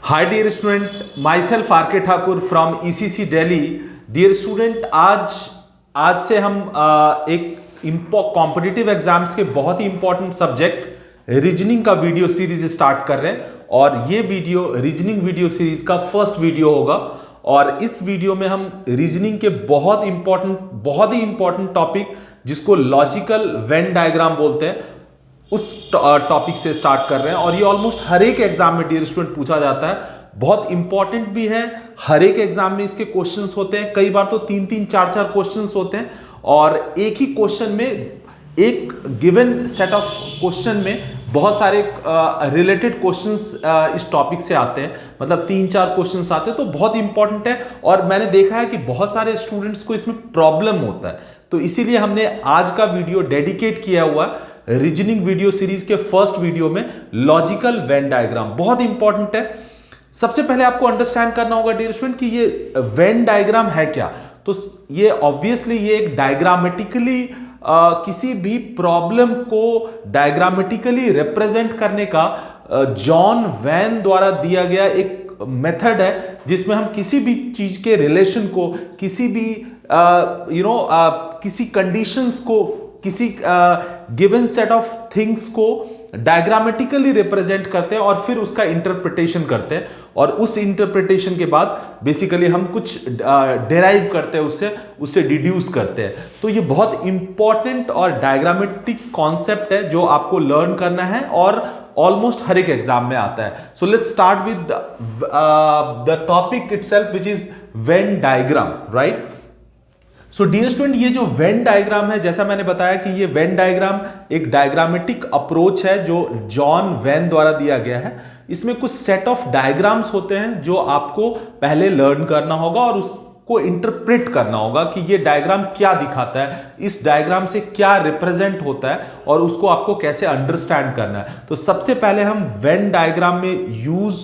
Hi dear student, myself R K. Thakur from ECC Delhi. Dear student, आज से हम एक कॉम्पिटिटिव एग्जाम्स के बहुत ही इंपॉर्टेंट सब्जेक्ट रीजनिंग का वीडियो सीरीज स्टार्ट कर रहे हैं. और ये वीडियो रीजनिंग वीडियो सीरीज का फर्स्ट वीडियो होगा. और इस वीडियो में हम रीजनिंग के बहुत ही इंपॉर्टेंट टॉपिक जिसको लॉजिकल वेन डायग्राम बोलते हैं उस टॉपिक से स्टार्ट कर रहे हैं. और ये ऑलमोस्ट हर एक एग्जाम में डियर स्टूडेंट पूछा जाता है, बहुत इंपॉर्टेंट भी है. हर एक एग्जाम में इसके क्वेश्चंस होते हैं, कई बार तो 3-4 क्वेश्चंस होते हैं. और एक ही क्वेश्चन में, एक गिवन सेट ऑफ क्वेश्चन में बहुत सारे रिलेटेड क्वेश्चंस इस टॉपिक से आते हैं. मतलब 3-4 क्वेश्चंस आते हैं, तो बहुत इंपॉर्टेंट है. और मैंने देखा है कि बहुत सारे स्टूडेंट्स को इसमें प्रॉब्लम होता है, तो इसीलिए हमने आज का वीडियो डेडिकेट किया हुआ है रीजनिंग वीडियो सीरीज के फर्स्ट वीडियो में लॉजिकल वेन डायग्राम. बहुत इंपॉर्टेंट है. सबसे पहले आपको अंडरस्टैंड करना होगा डियर स्टूडेंट कि ये वेन डायग्राम है क्या. तो ये ऑब्वियसली ये एक डायग्रामेटिकली किसी भी प्रॉब्लम को डायग्रामेटिकली रिप्रेजेंट करने का जॉन वेन द्वारा दिया गया एक मेथड है, जिसमें हम किसी भी चीज के रिलेशन को, किसी भी किसी कंडीशंस को, किसी गिवन सेट ऑफ थिंग्स को डायग्रामेटिकली रिप्रेजेंट करते हैं और फिर उसका इंटरप्रिटेशन करते हैं. और उस इंटरप्रिटेशन के बाद बेसिकली हम कुछ डेराइव करते हैं, उससे डिड्यूस करते हैं. तो ये बहुत इंपॉर्टेंट और डायग्रामेटिक कॉन्सेप्ट है जो आपको लर्न करना है और ऑलमोस्ट हर एक एग्जाम में आता है. So let's start with the topic itself which is Venn diagram, right. So dear student, ये जो वेन डायग्राम है, जैसा मैंने बताया कि ये वेन डायग्राम एक डायग्रामेटिक अप्रोच है जो जॉन वेन द्वारा दिया गया है. इसमें कुछ सेट ऑफ डायग्राम्स होते हैं जो आपको पहले लर्न करना होगा और उसको इंटरप्रेट करना होगा कि ये डायग्राम क्या दिखाता है, इस डायग्राम से क्या रिप्रेजेंट होता है और उसको आपको कैसे अंडरस्टैंड करना है. तो सबसे पहले हम वेन डायग्राम में यूज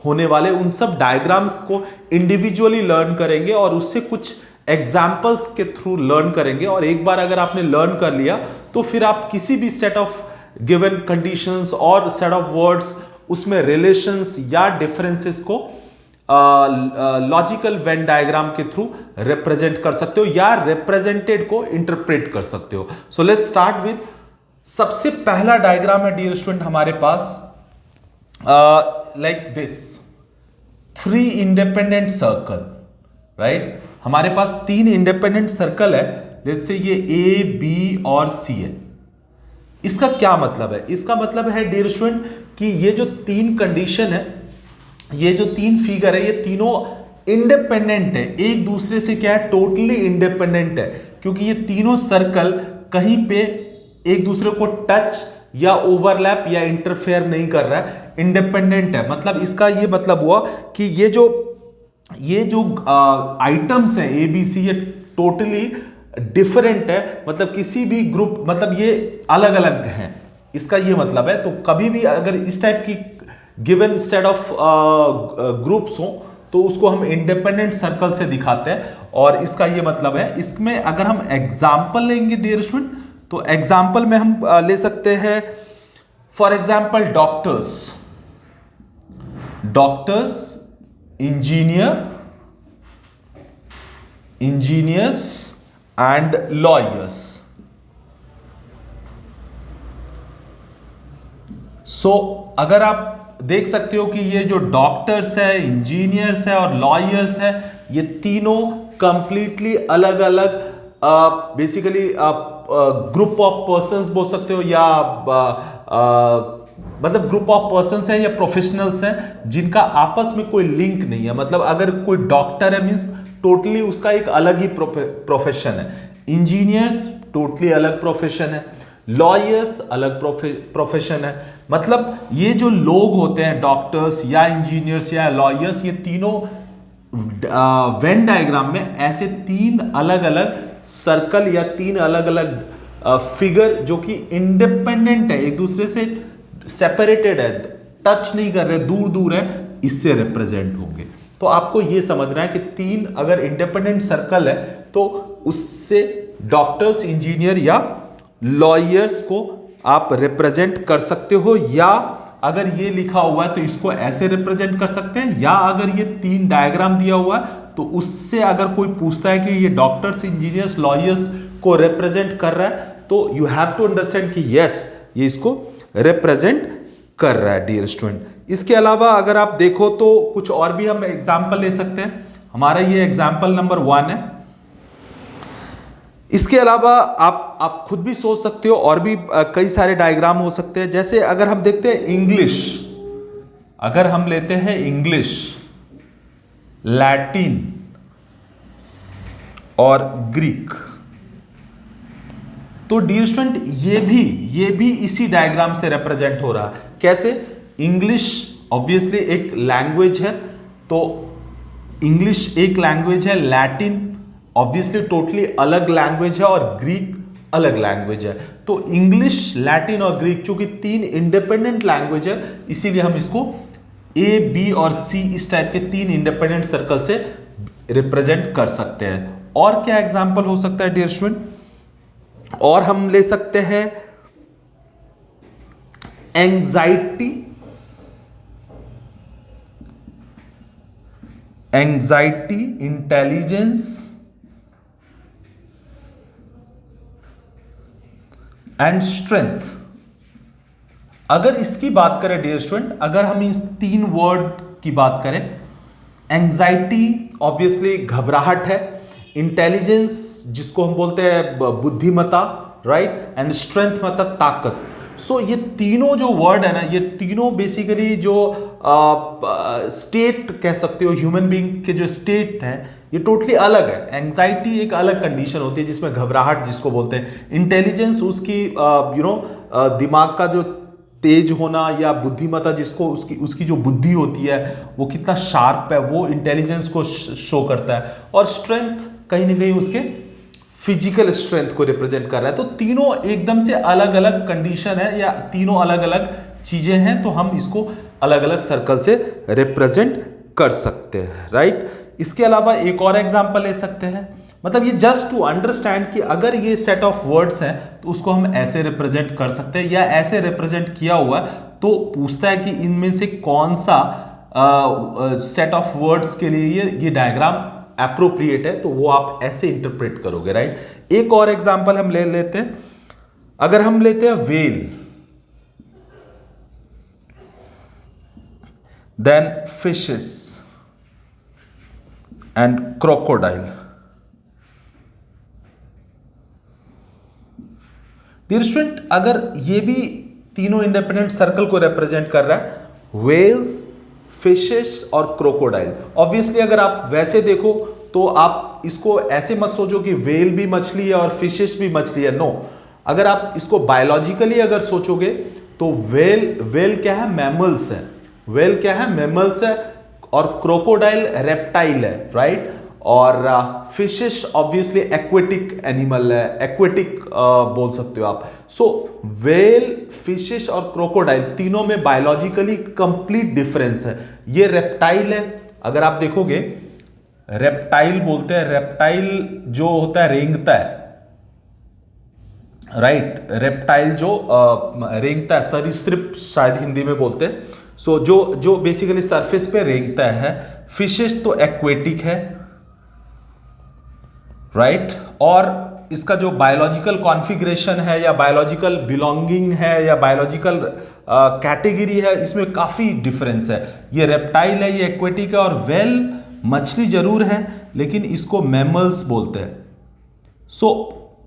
होने वाले उन सब डायग्राम्स को इंडिविजुअली लर्न करेंगे और उससे कुछ एग्जाम्पल्स के थ्रू लर्न करेंगे. और एक बार अगर आपने लर्न कर लिया तो फिर आप किसी भी सेट ऑफ गिवन कंडीशंस और सेट ऑफ वर्ड्स, उसमें रिलेशंस या डिफरेंसेस को लॉजिकल वेन डायग्राम के थ्रू रिप्रेजेंट कर सकते हो या रिप्रेजेंटेड को इंटरप्रेट कर सकते हो. सो लेट्स स्टार्ट विद सबसे पहला डायग्राम है डियर स्टूडेंट हमारे पास like this 3 independent circle, right. हमारे पास 3 इंडिपेंडेंट सर्कल है, जैसे ये ए, बी और सी है. इसका क्या मतलब है? इसका मतलब है डियर स्टूडेंट कि ये जो 3 कंडीशन है, ये जो 3 फिगर है, ये तीनों इंडिपेंडेंट है एक दूसरे से. क्या है? टोटली इंडिपेंडेंट है, क्योंकि ये तीनों सर्कल कहीं पे एक दूसरे को टच या ओवरलैप या इंटरफेयर नहीं कर रहा है, इंडिपेंडेंट है. मतलब इसका ये मतलब हुआ कि ये जो आइटम्स हैं ए बी सी, ये टोटली डिफरेंट है. मतलब किसी भी ग्रुप, मतलब ये अलग अलग हैं, इसका ये मतलब है. तो कभी भी अगर इस टाइप की गिवन सेट ऑफ ग्रुप्स हो तो उसको हम इंडिपेंडेंट सर्कल से दिखाते हैं और इसका ये मतलब है. इसमें अगर हम एग्जाम्पल लेंगे डियर स्टूडेंट, तो एग्जाम्पल में हम ले सकते हैं for example doctors, engineers and lawyers. So अगर आप देख सकते हो कि ये जो डॉक्टर्स है, इंजीनियर्स है और लॉयर्स है, ये तीनों कंप्लीटली अलग अलग बेसिकली ग्रुप ऑफ पर्संस बोल सकते हो, या मतलब ग्रुप ऑफ पर्संस हैं या प्रोफेशनल्स हैं जिनका आपस में कोई लिंक नहीं है. मतलब अगर कोई डॉक्टर है मींस टोटली उसका एक अलग ही प्रोफेशन है. इंजीनियर्स टोटली अलग प्रोफेशन है. लॉयर्स अलग प्रोफेशन है. मतलब ये जो लोग होते हैं, डॉक्टर्स या इंजीनियर्स या लॉयर्स, ये तीनों वेन डायग्राम में ऐसे 3 अलग अलग सर्कल या 3 अलग अलग फिगर जो कि इंडिपेंडेंट है, एक दूसरे से सेपरेटेड है, टच नहीं कर रहे, दूर दूर है, इससे रिप्रेजेंट होंगे. तो आपको यह समझना है कि 3 अगर इंडिपेंडेंट सर्कल है तो उससे डॉक्टर्स, इंजीनियर या लॉयर्स को आप रिप्रेजेंट कर सकते हो. या अगर ये लिखा हुआ है तो इसको ऐसे रिप्रेजेंट कर सकते हैं, या अगर ये 3 डायग्राम दिया हुआ है तो उससे अगर कोई पूछता है कि ये डॉक्टर्स, इंजीनियर्स, लॉयर्स को रिप्रेजेंट कर रहा है, तो यू हैव टू अंडरस्टैंड कि यस ये इसको रिप्रेजेंट कर रहा है डियर स्टूडेंट। इसके अलावा अगर आप देखो तो कुछ और भी हम एग्जाम्पल ले सकते हैं। हमारा ये एग्जाम्पल नंबर 1 है। इसके अलावा आप खुद भी सोच सकते हो, और भी कई सारे डायग्राम हो सकते हैं। जैसे अगर हम देखते हैं इंग्लिश, अगर हम लेते हैं इंग्लिश, लैटिन और ग्रीक, तो डियर स्टूडेंट ये भी इसी डायग्राम से रिप्रेजेंट हो रहा है। कैसे? इंग्लिश ऑब्वियसली एक लैंग्वेज है, तो इंग्लिश एक लैंग्वेज है, लैटिन ऑब्वियसली टोटली अलग लैंग्वेज है, और ग्रीक अलग लैंग्वेज है। तो इंग्लिश, लैटिन और ग्रीक चूंकि 3 इंडिपेंडेंट लैंग्वेज है, इसीलिए हम इसको ए, बी और सी इस टाइप के 3 इंडिपेंडेंट सर्कल से रिप्रेजेंट कर सकते हैं। और क्या एग्जाम्पल हो सकता है डियर स्टूडेंट? और हम ले सकते हैं एंजाइटी, इंटेलिजेंस एंड स्ट्रेंथ। अगर इसकी बात करें डियर स्टूडेंट, अगर हम इस 3 वर्ड की बात करें, एंजाइटी ऑब्वियसली घबराहट है, इंटेलिजेंस जिसको हम बोलते हैं बुद्धिमत्ता, राइट, एंड स्ट्रेंथ मतलब ताकत। सो ये तीनों जो वर्ड है ना, ये तीनों बेसिकली जो स्टेट कह सकते हो, ह्यूमन बीइंग के जो स्टेट है, ये टोटली अलग है। एंजाइटी एक अलग कंडीशन होती है जिसमें घबराहट जिसको बोलते हैं, इंटेलिजेंस उसकी दिमाग का जो तेज होना, या बुद्धिमत्ता जिसको उसकी जो बुद्धि होती है वो कितना शार्प है, वो इंटेलिजेंस को शो करता है, और स्ट्रेंथ कहीं ना कहीं उसके फिजिकल स्ट्रेंथ को रिप्रेजेंट कर रहा है। तो तीनों एकदम से अलग अलग कंडीशन है, या तीनों अलग अलग चीजें हैं, तो हम इसको अलग अलग सर्कल से रिप्रेजेंट कर सकते हैं, राइट। इसके अलावा एक और एग्जांपल ले सकते हैं, मतलब ये जस्ट टू अंडरस्टैंड कि अगर ये सेट ऑफ वर्ड्स हैं तो उसको हम ऐसे रिप्रेजेंट कर सकते हैं, या ऐसे रिप्रेजेंट किया हुआ है तो पूछता है कि इनमें से कौन सा सेट ऑफ वर्ड्स के लिए ये डायग्राम एप्रोप्रिएट है, तो वो आप ऐसे इंटरप्रेट करोगे, राइट। एक और एग्जांपल हम ले लेते हैं। अगर हम लेते हैं whale, then fishes and crocodile. Dear student, अगर ये भी तीनों इंडिपेंडेंट सर्कल को रिप्रेजेंट कर रहा है, वेल्स, फिशेस और क्रोकोडाइल। ऑब्वियसली अगर आप वैसे देखो तो आप इसको ऐसे मत सोचो कि वेल भी मछली है और फिशेस भी मछली है, नो। अगर आप इसको बायोलॉजिकली अगर सोचोगे तो वेल क्या है? मैमल्स है। वेल क्या है? मैमल्स है। और क्रोकोडाइल रेप्टाइल है, राइट। और फिशेस ऑब्वियसली एक्वेटिक एनिमल है, एक्वेटिक बोल सकते हो आप। सो वेल, फिशेस और क्रोकोडाइल तीनों में बायोलॉजिकली कंप्लीट डिफरेंस है। ये रेप्टाइल है, अगर आप देखोगे रेप्टाइल बोलते हैं, रेप्टाइल जो होता है रेंगता है, राइट। रेप्टाइल जो रेंगता है, सरीसृप शायद हिंदी में बोलते हैं। सो जो बेसिकली सरफेस पे रेंगता है। फिशेस तो एक्वेटिक है, राइट। और इसका जो बायोलॉजिकल कॉन्फ़िगरेशन है, या बायोलॉजिकल बिलोंगिंग है, या बायोलॉजिकल कैटेगरी है, इसमें काफ़ी डिफरेंस है। ये रेप्टाइल है, ये एक्वेटिक है, और वेल मछली जरूर है लेकिन इसको मैमल्स बोलते हैं। सो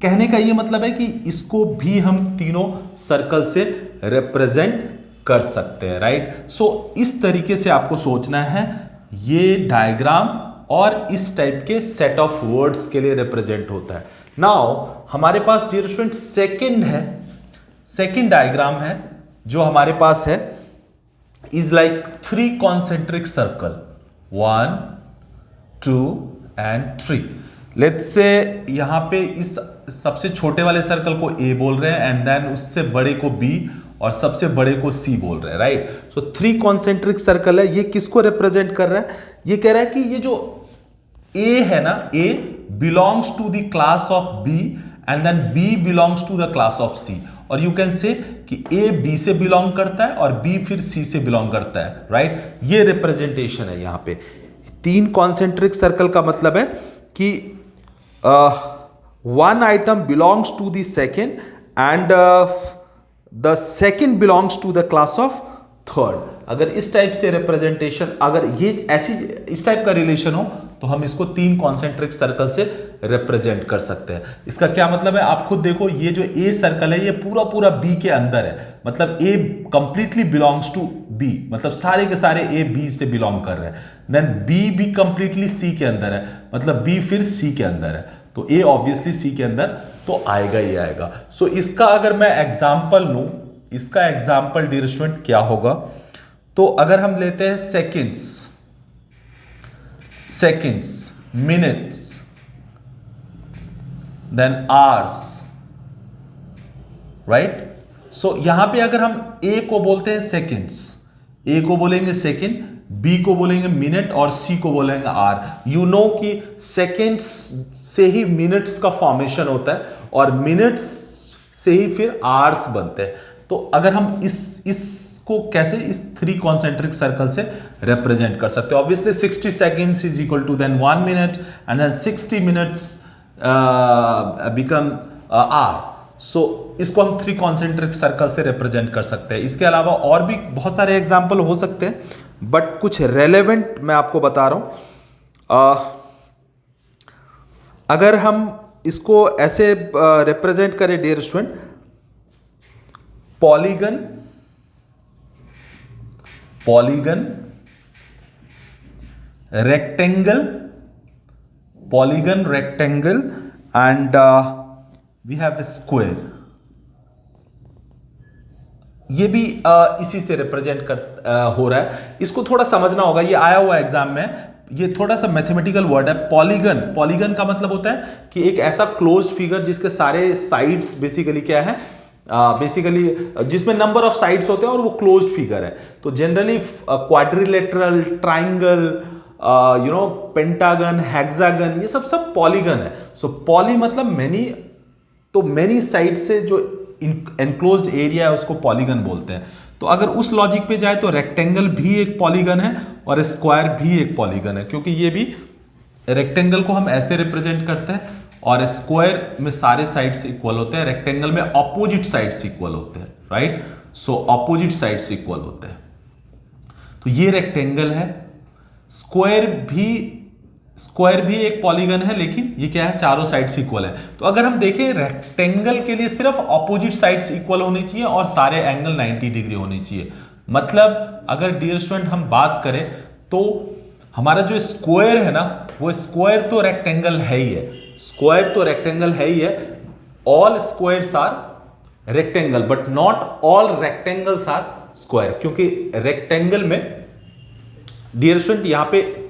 कहने का ये मतलब है कि इसको भी हम तीनों सर्कल से रिप्रेजेंट कर सकते हैं, राइट। सो इस तरीके से आपको सोचना है, ये डायग्राम और इस टाइप के सेट ऑफ वर्ड्स के लिए रिप्रेजेंट होता है। नाउ हमारे पास डियर स्टूडेंट सेकेंड डायग्राम है जो हमारे पास है, is like 3 concentric circle, 1 2 and 3। Let's say यहां पे इस सबसे छोटे वाले सर्कल को ए बोल रहे हैं, एंड देन उससे बड़े को बी और सबसे बड़े को सी बोल रहे हैं, राइट। सो 3 कॉन्सेंट्रिक सर्कल है। ये किसको रिप्रेजेंट कर रहा है? ये कह रहा है कि ये जो ए है ना, A belongs to the class of B, and then B belongs to the class of C. और यू कैन से कि ए बी से बिलोंग करता है और बी फिर सी से बिलोंग करता है, राइट? ये रिप्रेजेंटेशन है यहां पे। 3 कॉन्सेंट्रिक सर्कल का मतलब है कि one item belongs to the second and the second belongs to the class of third। अगर इस टाइप से रिप्रेजेंटेशन, अगर ये ऐसी इस टाइप का रिलेशन हो तो हम इसको 3 कॉन्सेंट्रिक सर्कल से रिप्रेजेंट कर सकते हैं। इसका क्या मतलब है आप खुद देखो, ये जो ए सर्कल है ये पूरा पूरा बी के अंदर है, मतलब ए कंप्लीटली बिलोंग्स टू बी, मतलब सारे के सारे ए बी से बिलोंग कर रहे हैं। देन बी भी कंप्लीटली सी के अंदर है, मतलब बी फिर सी के अंदर है, तो ए ऑब्वियसली सी के अंदर तो आएगा ही आएगा। सो इसका अगर मैं एग्जाम्पल लूं, इसका एग्जाम्पल डियर स्टूडेंट क्या होगा, तो अगर हम लेते हैं seconds, minutes, then hours, right? So यहां पे अगर हम ए को बोलते हैं सेकेंड्स, ए को बोलेंगे सेकेंड, बी को बोलेंगे मिनट और सी को बोलेंगे आर। यू नो कि सेकेंड्स से ही मिनट्स का फॉर्मेशन होता है और मिनट्स से ही फिर आवर्स बनते हैं। तो अगर हम इसको कैसे इस 3 कॉन्सेंट्रिक सर्कल से रिप्रेजेंट कर सकते हैं, obviously 60 seconds is equal to then 1 minute and then 60 minutes become hour. So इसको हम 3 कॉन्सेंट्रिक सर्कल से रिप्रेजेंट कर सकते हैं। इसके अलावा और भी बहुत सारे एग्जाम्पल हो सकते हैं, बट कुछ रेलेवेंट मैं आपको बता रहा हूं। अगर हम इसको ऐसे रिप्रेजेंट करें dear student, polygon rectangle and we have square. ये भी इसी से रिप्रेजेंट हो रहा है। इसको थोड़ा समझना होगा, ये आया हुआ एग्जाम में, ये थोड़ा सा मैथमेटिकल वर्ड है। पॉलीगन का मतलब होता है कि एक ऐसा क्लोज्ड फिगर जिसके सारे साइड्स बेसिकली क्या है, बेसिकली जिसमें नंबर ऑफ साइड्स होते हैं और वो क्लोज्ड फिगर है। तो generally quadrilateral, triangle, pentagon, hexagon, ये सब पॉलीगन है। सो पॉली मतलब मेनी, तो मेनी साइड से जो एनक्लोज्ड एरिया है उसको पॉलीगन बोलते हैं। तो अगर उस लॉजिक पे जाए तो रेक्टेंगल भी एक पॉलीगन है और स्क्वायर भी एक पॉलीगन है, क्योंकि ये भी रेक्टेंगल को हम ऐसे रिप्रेजेंट करते हैं और स्क्वायर में सारे साइड्स इक्वल होते हैं, रेक्टेंगल में ऑपोजिट साइड्स इक्वल होते हैं, right? So opposite sides equal होते हैं। तो ये रेक्टेंगल है। स्क्वायर भी एक पॉलीगन है, लेकिन ये क्या है, चारों साइड्स इक्वल है। तो अगर हम देखें रेक्टेंगल के लिए सिर्फ ऑपोजिट साइड्स इक्वल होनी चाहिए और सारे एंगल 90 डिग्री होनी चाहिए। मतलब अगर डियर स्टूडेंट हम बात करें तो हमारा जो स्क्वायर है ना, वो स्क्वायर तो रेक्टेंगल है ही है, स्क्वायर तो रेक्टेंगल है ही है। All squares are rectangle but not all rectangles are square, क्योंकि रेक्टेंगल में डियर स्टूडेंट यहां पे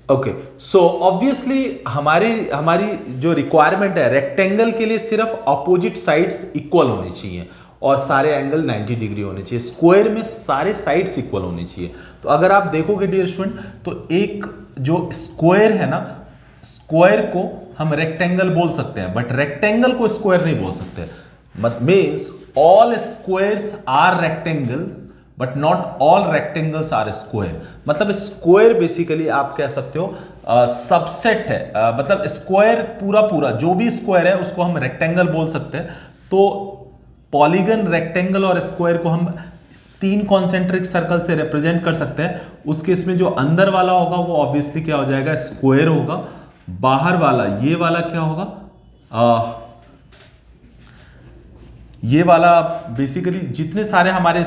ओके, सो ऑब्वियसली हमारी जो रिक्वायरमेंट है, रेक्टेंगल के लिए सिर्फ ऑपोजिट साइड्स इक्वल होनी चाहिए और सारे एंगल 90 डिग्री होने चाहिए। स्क्वायर में सारे साइड्स इक्वल होनी चाहिए। तो अगर आप देखोगे डियर स्टूडेंट, तो एक जो स्क्वायर है ना, स्क्वायर को हम रेक्टेंगल बोल सकते हैं, बट रेक्टेंगल को स्क्वायर नहीं बोल सकते। Means all squares are rectangles but not all rectangles are square. मतलब स्क्वायर बेसिकली आप कह सकते हो सबसेट है, मतलब स्क्वायर पूरा जो भी स्क्वायर है उसको हम रेक्टेंगल बोल सकते हैं। तो पॉलीगन, रेक्टेंगल और स्क्वायर को हम 3 कॉन्सेंट्रिक सर्कल से रिप्रेजेंट कर सकते हैं। उस केस में जो अंदर वाला होगा वो ऑब्वियसली क्या हो जाएगा, स्क्वायर होगा। बाहर वाला, ये वाला क्या होगा, ये वाला बेसिकली जितने सारे हमारे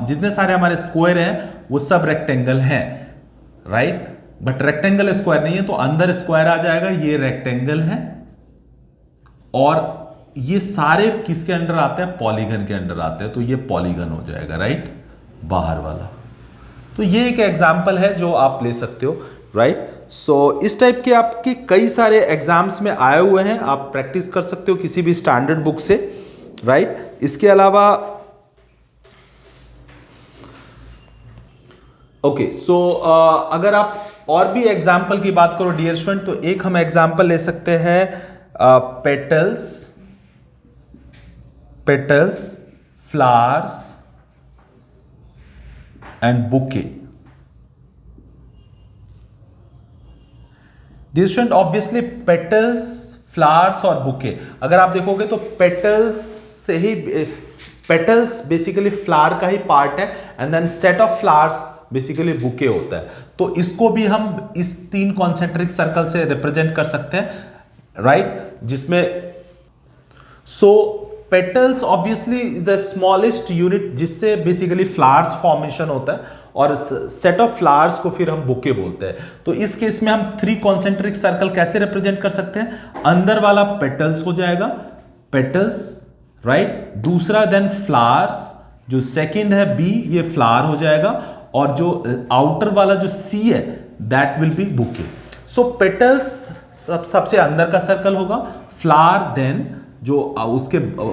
जितने सारे हमारे स्क्वायर हैं वो सब रेक्टेंगल हैं, राइट? बट रेक्टेंगल स्क्वायर नहीं है, तो अंदर स्क्वायर आ जाएगा, ये रेक्टेंगल है और ये सारे किसके अंडर आते हैं, पॉलीगन के अंडर आते हैं, तो ये पॉलीगन हो जाएगा, राइट? बाहर वाला। तो ये एक एग्जाम्पल है जो आप ले सकते हो, राइट? सो इस टाइप के आपके कई सारे एग्जाम्स में आए हुए हैं, आप प्रैक्टिस कर सकते हो किसी भी स्टैंडर्ड बुक से, राइट? इसके अलावा ओके, सो अगर आप और भी एग्जाम्पल की बात करो डियर स्टूडेंट, तो एक हम एग्जाम्पल ले सकते हैं petals petals, flowers and bouquet. Dear student, obviously petals, flowers और bouquet, अगर आप देखोगे तो petals से ही, petals बेसिकली फ्लावर का ही पार्ट है, and then set of flowers basically bouquet होता है. तो इसको भी हम इस 3 कॉन्सेंट्रिक सर्कल से रिप्रेजेंट कर सकते हैं, राइट, जिसमें so petals obviously is the smallest unit जिससे बेसिकली फ्लावर्स फॉर्मेशन होता है, और सेट ऑफ फ्लावर्स को फिर हम बुके बोलते हैं. तो इस केस में हम 3 कॉन्सेंट्रिक सर्कल कैसे रिप्रेजेंट कर सकते हैं? अंदर वाला पेटल्स हो जाएगा, पेटल्स, राइट, दूसरा देन फ्लावर्स, जो सेकंड है बी, ये फ्लावर हो जाएगा, और जो आउटर वाला जो सी है that will be bouquet. So petals सबसे अंदर का सर्कल होगा, फ्लावर देन जो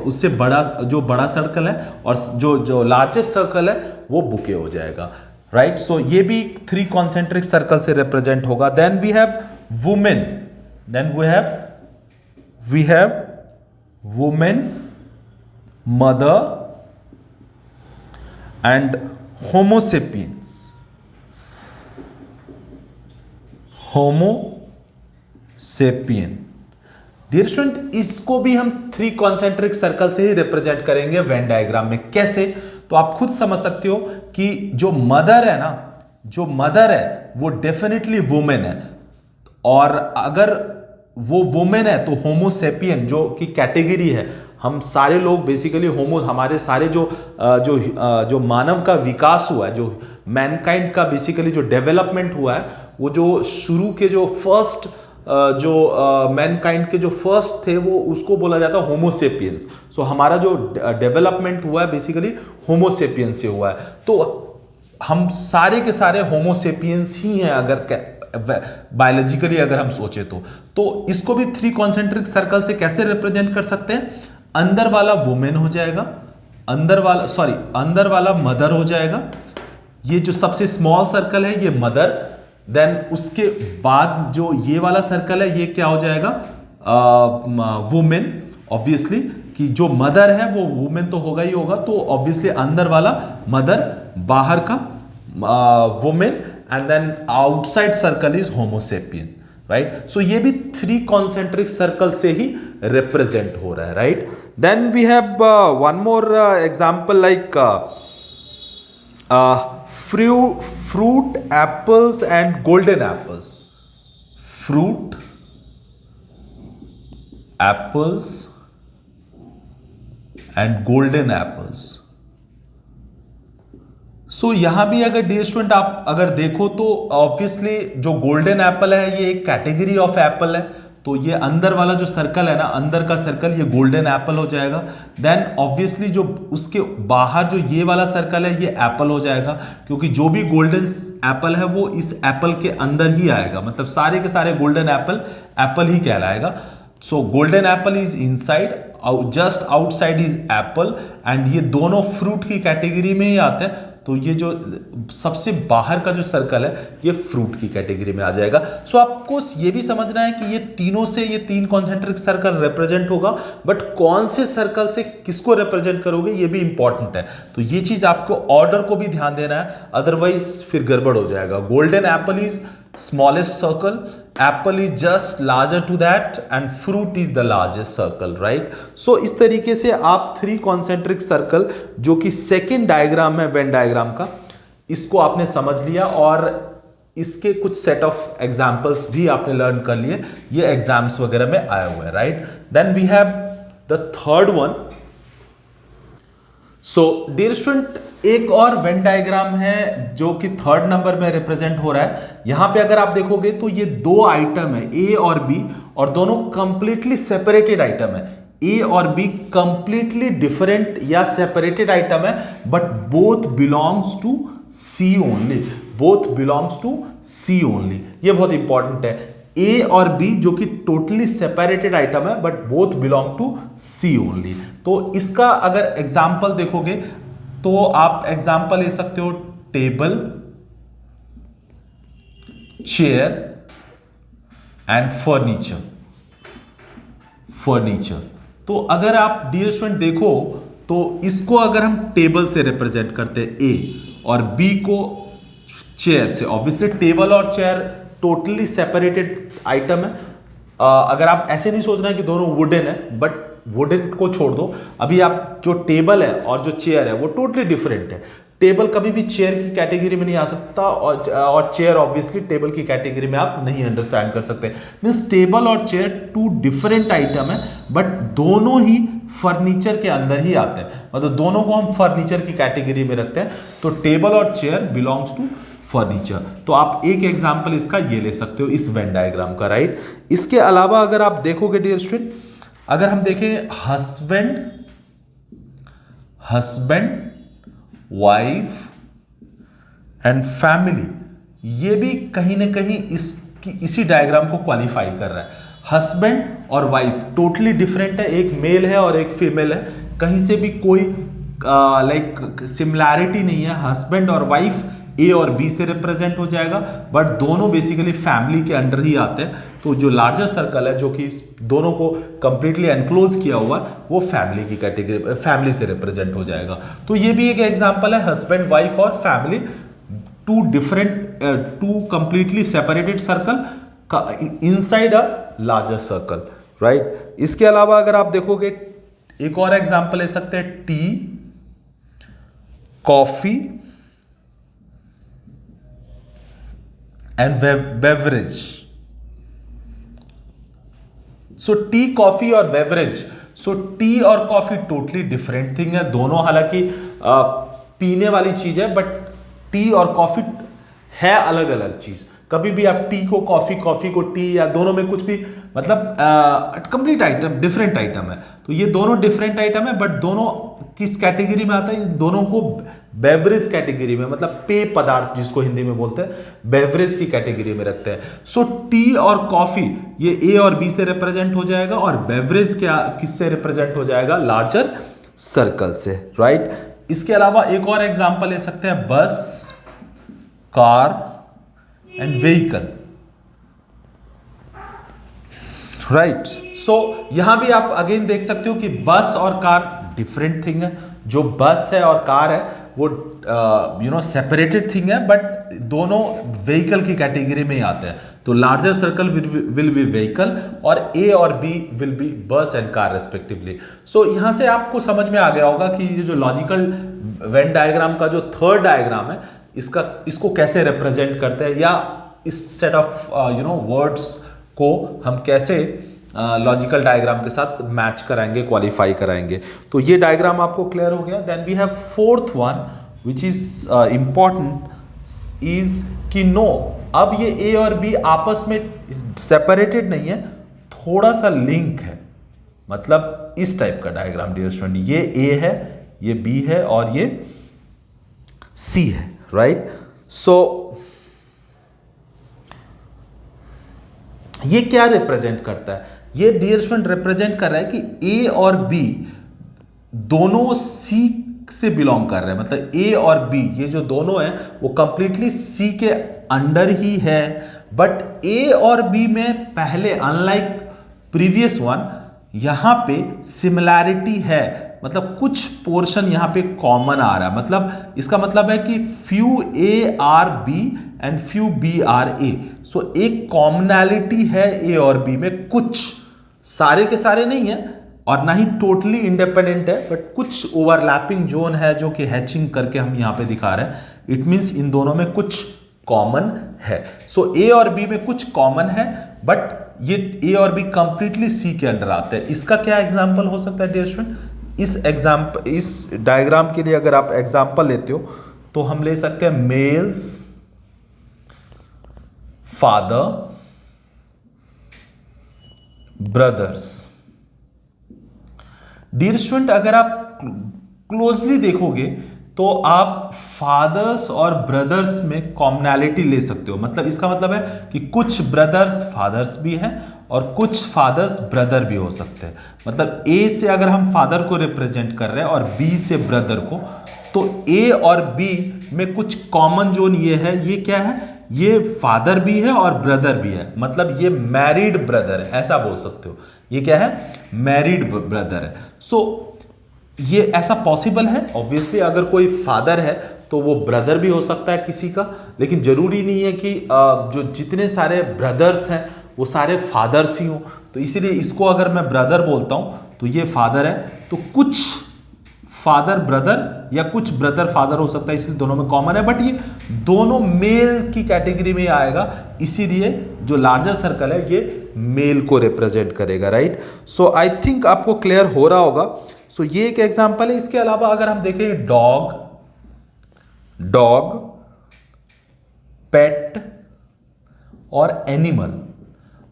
उससे बड़ा, जो बड़ा सर्कल है, और जो लार्जेस्ट सर्कल है वो बुके हो जाएगा, राइट. सो ये भी 3 कॉन्सेंट्रिक सर्कल से रिप्रेजेंट होगा. Then we have women, then we have women, mother and homo sapien. Dear student, इसको भी हम 3 कॉन्सेंट्रिक सर्कल से ही रिप्रेजेंट करेंगे वेन डायग्राम में. कैसे? तो आप खुद समझ सकते हो कि जो मदर है ना, जो मदर है वो डेफिनेटली वुमेन है, और अगर वो वुमेन है तो होमोसेपियन जो कि कैटेगरी है, हम सारे लोग बेसिकली हमारे सारे जो मानव का विकास हुआ है, जो मैनकाइंड का बेसिकली जो डेवलपमेंट हुआ है, वो जो शुरू के जो फर्स्ट मैनकाइंड के जो फर्स्ट थे, वो उसको बोला जाता है होमोसेपियंस. सो हमारा जो डेवलपमेंट हुआ है बेसिकली होमोसेपियंस से हुआ है. तो हम सारे के सारे होमोसेपियंस ही हैं अगर बायोलॉजिकली अगर हम सोचे तो इसको भी 3 कॉन्सेंट्रिक सर्कल से कैसे रिप्रेजेंट कर सकते हैं? अंदर वाला वुमेन हो जाएगा, अंदर वाला मदर हो जाएगा, ये जो सबसे स्मॉल सर्कल है ये मदर, देन उसके बाद जो ये वाला सर्कल है ये क्या हो जाएगा? वुमेन. ऑब्वियसली कि जो मदर है वो वुमेन तो होगा ही होगा, तो ऑब्वियसली अंदर वाला मदर, बाहर का women, and then outside circle is homo sapien, right. So ये भी 3 कॉन्सेंट्रिक सर्कल से ही रिप्रेजेंट हो रहा है, right. Then we have one more example like fruit, apples and golden apples. Fruit, apples and golden apples. सो यहां भी अगर डियर स्टूडेंट आप अगर देखो तो ऑब्वियसली जो गोल्डन एप्पल है ये एक कैटेगरी ऑफ एप्पल है, तो ये अंदर वाला जो सर्कल है ना, अंदर का सर्कल, ये गोल्डन एप्पल हो जाएगा. देन ऑब्वियसली जो उसके बाहर जो ये वाला सर्कल है ये एप्पल हो जाएगा, क्योंकि जो भी गोल्डन एप्पल है वो इस एप्पल के अंदर ही आएगा, मतलब सारे के सारे गोल्डन एप्पल ही कहलाएगा. सो golden apple is inside, just outside is Apple, and ये दोनों फ्रूट की कैटेगरी में ही आते हैं. तो ये जो सबसे बाहर का जो सर्कल है ये फ्रूट की कैटेगरी में आ जाएगा. सो आपको ये भी समझना है कि ये तीनों से ये 3 कॉन्सेंट्रिक सर्कल रिप्रेजेंट होगा, बट कौन से सर्कल से किसको रिप्रेजेंट करोगे ये भी इंपॉर्टेंट है. तो ये चीज आपको ऑर्डर को भी ध्यान देना है, अदरवाइज फिर गड़बड़ हो जाएगा. Golden apple is smallest circle, apple is just larger to that, and fruit is the largest circle, right. So इस तरीके से आप 3 कॉन्सेंट्रिक सर्कल जो कि सेकेंड डायग्राम है वेन डायग्राम का, इसको आपने समझ लिया, और इसके कुछ सेट ऑफ एग्जाम्पल्स भी आपने लर्न कर लिए, ये एग्जाम्स वगैरह में आए हुए हैं, right. Then we have the third one. So dear student, एक और वेन डायग्राम है जो कि 3rd नंबर में रिप्रेजेंट हो रहा है. यहां पे अगर आप देखोगे तो ये 2 आइटम है, ए और बी, और दोनों कंप्लीटली सेपरेटेड आइटम है. ए और बी कंप्लीटली डिफरेंट या सेपरेटेड आइटम है, but both belongs to C only, both belongs to C only. ये बहुत इंपॉर्टेंट है. ए और बी जो कि टोटली सेपरेटेड आइटम है, but both belong to C only. तो इसका अगर एग्जाम्पल देखोगे तो आप एग्जाम्पल ले सकते हो टेबल, चेयर एंड फर्नीचर. तो अगर आप डियर स्टूडेंट देखो तो इसको अगर हम टेबल से रिप्रेजेंट करते हैं ए, और बी को चेयर से, ऑब्वियसली टेबल और चेयर टोटली सेपरेटेड आइटम है। अगर आप ऐसे नहीं सोचना है कि दोनों वुडन है, बट वुडन को छोड़ दो, अभी आप जो टेबल है और जो चेयर है वो टोटली डिफरेंट है। टेबल कभी भी चेयर की कैटेगरी में नहीं आ सकता, और चेयर ऑब्वियसली टेबल की कैटेगरी में आप नहीं अंडरस्टैंड कर सकते। मींस टेबल और चेयर टू डिफरेंट आइटम है, बट दोनों ही फर्नीचर के अंदर ही आते हैं, मतलब दोनों को हम फर्नीचर की कैटेगरी में रखते हैं। तो टेबल और चेयर बिलोंग्स टू फर्नीचर। तो आप एक एग्जांपल इसका ये ले सकते हो इस वेन डायग्राम का, राइट। इसके अलावा अगर आप देखोगे डियर स्टूडेंट, अगर हम देखें हस्बैंड वाइफ एंड फैमिली, ये भी कहीं ना कहीं इसी डायग्राम को क्वालिफाई कर रहा है। हस्बैंड और वाइफ टोटली डिफरेंट है, एक मेल है और एक फीमेल है, कहीं से भी कोई सिमिलैरिटी नहीं है। हस्बैंड और वाइफ ए और बी से रिप्रेजेंट हो जाएगा, बट दोनों बेसिकली फैमिली के अंडर ही आते हैं। तो जो लार्जर सर्कल है जो कि दोनों को कंप्लीटली एनक्लोज किया हुआ है, वो फैमिली की कैटेगरी, फैमिली से रिप्रेजेंट हो जाएगा। तो ये भी एक एग्जांपल है, हस्बैंड वाइफ और family, two completely separated circle inside a larger circle, right. इसके अलावा अगर आप देखोगे एक और एग्जांपल ले सकते हैं, T, coffee and beverage. So T, coffee और बेवरेज, सो टी और कॉफी टोटली डिफरेंट थिंग है, दोनों हालांकि पीने वाली चीज है, बट टी और कॉफी है अलग अलग चीज। कभी भी आप टी को कॉफी, कॉफी को टी, या दोनों में कुछ भी, मतलब कंप्लीट आइटम, डिफरेंट आइटम है। तो ये दोनों डिफरेंट आइटम है, बट दोनों किस कैटेगरी में आता है? दोनों को बेवरेज कैटेगरी में, मतलब पेय पदार्थ जिसको हिंदी में बोलते हैं, बेवरेज की कैटेगरी में रखते हैं। सो टी और कॉफी ये ए और बी से रिप्रेजेंट हो जाएगा, और बेवरेज क्या किससे रिप्रेजेंट हो जाएगा? लार्जर सर्कल से, राइट। इसके अलावा एक और एग्जांपल ले सकते हैं, बस, car and vehicle, right. So यहां भी आप अगेन देख सकते हो कि बस और कार डिफरेंट थिंग है। जो बस है और कार है वो सेपरेटेड थिंग है, बट दोनों व्हीकल की कैटेगरी में ही आते हैं। तो larger circle will be vehicle, और ए और बी विल बी बस एंड कार रेस्पेक्टिवली। सो यहां से आपको समझ में आ गया होगा कि ये जो लॉजिकल वेन डायग्राम का जो थर्ड डायग्राम है, इसको कैसे रिप्रेजेंट करते हैं, या इस सेट ऑफ वर्ड्स को हम कैसे लॉजिकल डायग्राम के साथ मैच कराएंगे, क्वालिफाई कराएंगे। तो ये डायग्राम आपको क्लियर हो गया। Then we have fourth one which is important is कि नो, अब ये ए और बी आपस में सेपरेटेड नहीं है, थोड़ा सा लिंक है। मतलब इस टाइप का डायग्राम डियर स्टूडेंट, ये ए है, ये बी है और ये सी है, राइट। सो ये क्या रिप्रेजेंट करता है? ये डियर स्टूडेंट रिप्रेजेंट कर रहा है कि ए और बी दोनों सी से बिलोंग कर रहे हैं। मतलब ए और बी ये जो दोनों हैं वो कंप्लीटली सी के अंडर ही है, बट ए और बी में पहले अनलाइक प्रीवियस वन यहां पे सिमिलैरिटी है। मतलब कुछ पोर्शन यहां पे कॉमन आ रहा है। मतलब इसका मतलब है कि few A are B and few B are A. So एक कॉमनैलिटी है ए और बी में, कुछ, सारे के सारे नहीं है और ना ही टोटली इंडिपेंडेंट है, बट कुछ ओवरलैपिंग जोन है जो कि हैचिंग करके हम यहां पे दिखा रहे हैं। इट मींस इन दोनों में कुछ कॉमन है। सो ए और बी में कुछ कॉमन है, बट ये ए और बी कंप्लीटली सी के अंडर आते हैं। इसका क्या एग्जांपल हो सकता है डियर स्टूडेंट? इस डायग्राम के लिए अगर आप एग्जांपल लेते हो तो हम ले सकते हैं males father brothers. Dear student, अगर आप क्लोजली देखोगे तो आप फादर्स और ब्रदर्स में कॉमनैलिटी ले सकते हो। मतलब इसका मतलब है कि कुछ ब्रदर्स फादर्स भी हैं और कुछ फादर्स ब्रदर भी हो सकते हैं। मतलब ए से अगर हम फादर को रिप्रेजेंट कर रहे हैं और बी से ब्रदर को, तो ए और बी में कुछ कॉमन जोन ये है। ये क्या है? ये फादर भी है और ब्रदर भी है, मतलब ये मैरिड ब्रदर है, ऐसा बोल सकते हो। ये क्या है? मैरिड ब्रदर है। सो ये ऐसा पॉसिबल है। ऑब्वियसली अगर कोई फादर है तो वो ब्रदर भी हो सकता है किसी का, लेकिन जरूरी नहीं है कि जो जितने सारे ब्रदर्स हैं वो सारे फादर्स ही हों। तो इसीलिए इसको अगर मैं ब्रदर बोलता हूं तो ये फादर है, तो कुछ फादर ब्रदर या कुछ ब्रदर फादर हो सकता है, इसलिए दोनों में कॉमन है, बट ये दोनों मेल की कैटेगरी में आएगा, इसीलिए जो लार्जर सर्कल है ये मेल को रिप्रेजेंट करेगा, राइट। सो आई थिंक आपको क्लियर हो रहा होगा। सो ये एक एग्जांपल है। इसके अलावा अगर हम देखें डॉग, पेट और एनिमल,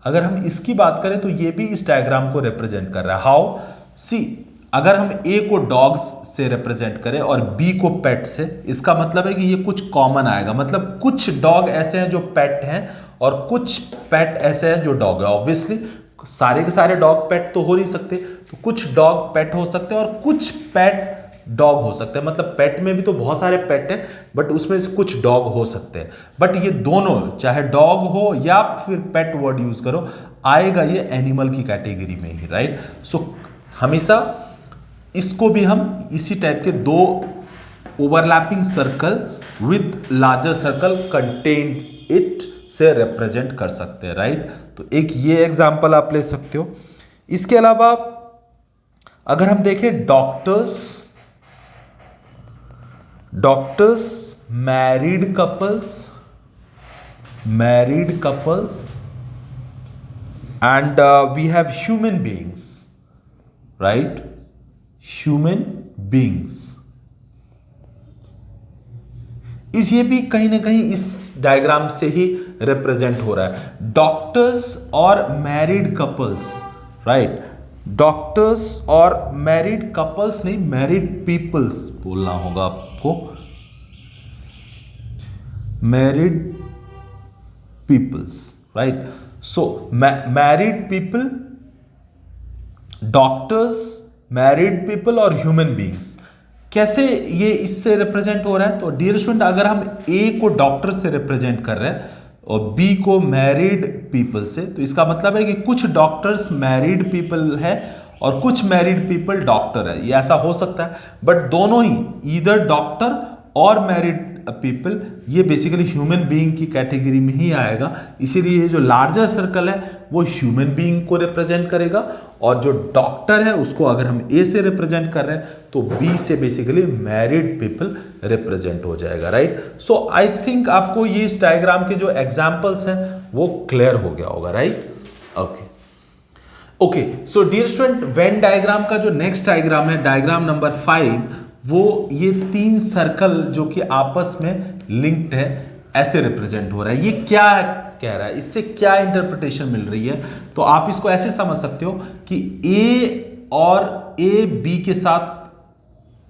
अगर हम इसकी बात करें तो ये भी इस डायग्राम को रिप्रेजेंट कर रहा है। हाउ? सी, अगर हम ए को डॉग्स से रिप्रेजेंट करें और बी को पेट से, इसका मतलब है कि ये कुछ कॉमन आएगा। मतलब कुछ डॉग ऐसे हैं जो पेट हैं और कुछ पेट ऐसे हैं जो डॉग है। ऑब्वियसली सारे के सारे डॉग पेट तो हो नहीं सकते, तो कुछ डॉग पेट हो सकते हैं और कुछ पेट डॉग हो सकते हैं। मतलब पेट में भी तो बहुत सारे पेट हैं, बट उसमें से कुछ डॉग हो सकते हैं। बट ये दोनों, चाहे डॉग हो या फिर पेट वर्ड यूज करो, आएगा ये एनिमल की कैटेगरी में ही, राइट। सो हमेशा इसको भी हम इसी टाइप के दो overlapping circle with larger circle contained it से रिप्रेजेंट कर सकते हैं, राइट। तो एक ये एग्जांपल आप ले सकते हो। इसके अलावा अगर हम देखें doctors, married couples and we have human beings, right, human beings. ये भी कहीं ना कहीं इस डायग्राम से ही रिप्रेजेंट हो रहा है। डॉक्टर्स और मैरिड कपल्स, राइट, डॉक्टर्स और मैरिड कपल्स नहीं, मैरिड पीपल्स बोलना होगा आपको, married peoples, right. So married people, doctors, married people और ह्यूमन बीइंग्स, कैसे ये इससे रिप्रेजेंट हो रहा है? तो डियर स्टूडेंट, अगर हम ए को डॉक्टर से रिप्रेजेंट कर रहे हैं और बी को मैरिड पीपल से, तो इसका मतलब है कि कुछ डॉक्टर्स मैरिड पीपल है और कुछ मैरिड पीपल डॉक्टर है। ये ऐसा हो सकता है, बट दोनों ही ईदर डॉक्टर और मैरिड पीपल, ये बेसिकली ह्यूमन बीइंग की कैटेगरी में ही आएगा। इसीलिए ये जो लार्जर सर्कल है वो ह्यूमन बीइंग को रिप्रेजेंट करेगा, और जो डॉक्टर है उसको अगर हम ए से रिप्रेजेंट कर रहे हैं तो बी से बेसिकली मैरिड पीपल रिप्रेजेंट हो जाएगा, राइट। सो आई थिंक आपको ये इस डायग्राम के जो एग्जांपल्स हैं वो क्लियर हो गया होगा, right. Okay, so dear student, Venn diagram का जो नेक्स्ट डायग्राम है, डायग्राम नंबर 5, वो ये तीन सर्कल जो कि आपस में लिंक्ड है ऐसे रिप्रेजेंट हो रहा है। ये क्या कह रहा है, इससे क्या इंटरप्रिटेशन मिल रही है? तो आप इसको ऐसे समझ सकते हो कि ए और ए बी के साथ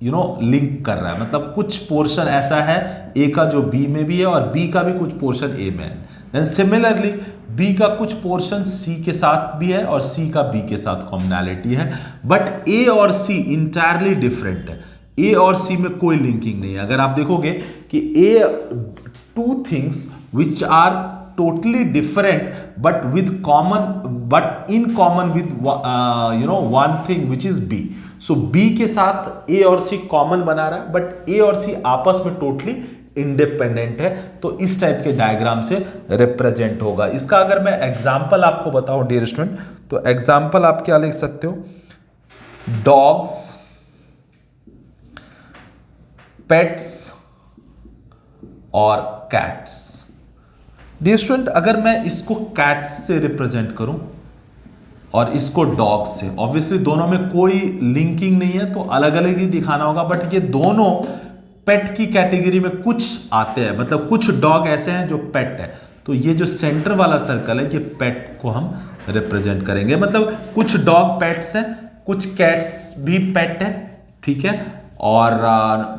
लिंक कर रहा है। मतलब कुछ पोर्शन ऐसा है ए का जो बी में भी है और बी का भी कुछ पोर्शन ए में है। देन सिमिलरली बी का कुछ पोर्शन सी के साथ भी है और सी का बी के साथ कॉमनैलिटी है, बट ए और सी इंटायरली डिफरेंट है। ए और सी में कोई लिंकिंग नहीं है। अगर आप देखोगे कि A two things which are totally different but in common with one thing which is B. So B के साथ ए और सी कॉमन बना रहा है, बट ए और सी आपस में टोटली इंडिपेंडेंट है। तो इस टाइप के डायग्राम से रिप्रेजेंट होगा। इसका अगर मैं एग्जांपल आपको बताऊं डियर स्टूडेंट, तो एग्जांपल आप क्या लिख सकते हो? डॉग्स, पेट्स और कैट्स। डियर स्टूडेंट, अगर मैं इसको कैट्स से रिप्रेजेंट करूं और इसको डॉग्स से, ऑब्वियसली दोनों में कोई लिंकिंग नहीं है तो अलग अलग ही दिखाना होगा, बट ये दोनों पेट की कैटेगरी में कुछ आते हैं। मतलब कुछ डॉग ऐसे हैं जो पेट है, तो ये जो सेंटर वाला सर्कल है ये पेट को हम रिप्रेजेंट करेंगे। मतलब कुछ डॉग पेट्स हैं, कुछ कैट्स भी पेट है, ठीक है, और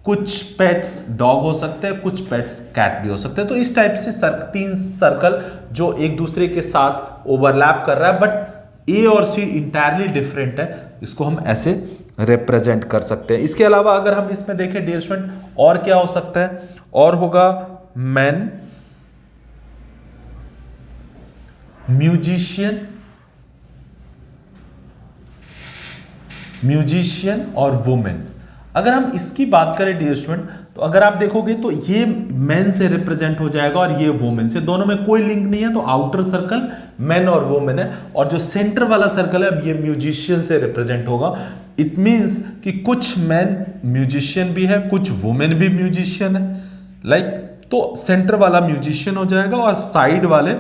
कुछ पेट्स डॉग हो सकते हैं, कुछ पेट्स कैट भी हो सकते हैं। तो इस टाइप से तीन सर्कल जो एक दूसरे के साथ ओवरलैप कर रहा है, बट ए और सी इंटायरली डिफरेंट है, इसको हम ऐसे रिप्रेजेंट कर सकते हैं। इसके अलावा अगर हम इसमें देखें डियर स्टूडेंट, और क्या हो सकता है? और होगा मैन, म्यूजिशियन और वुमेन। अगर हम इसकी बात करें डियर स्टूडेंट, तो अगर आप देखोगे तो ये मेन से रिप्रेजेंट हो जाएगा और ये वुमेन से, दोनों में कोई लिंक नहीं है, तो आउटर सर्कल मेन और वुमेन है, और जो सेंटर वाला सर्कल है ये म्यूजिशियन से रिप्रेजेंट होगा। इट मींस कि कुछ मेन म्यूजिशियन भी है, कुछ वुमेन भी म्यूजिशियन है, लाइक तो सेंटर वाला म्यूजिशियन हो जाएगा और साइड वाले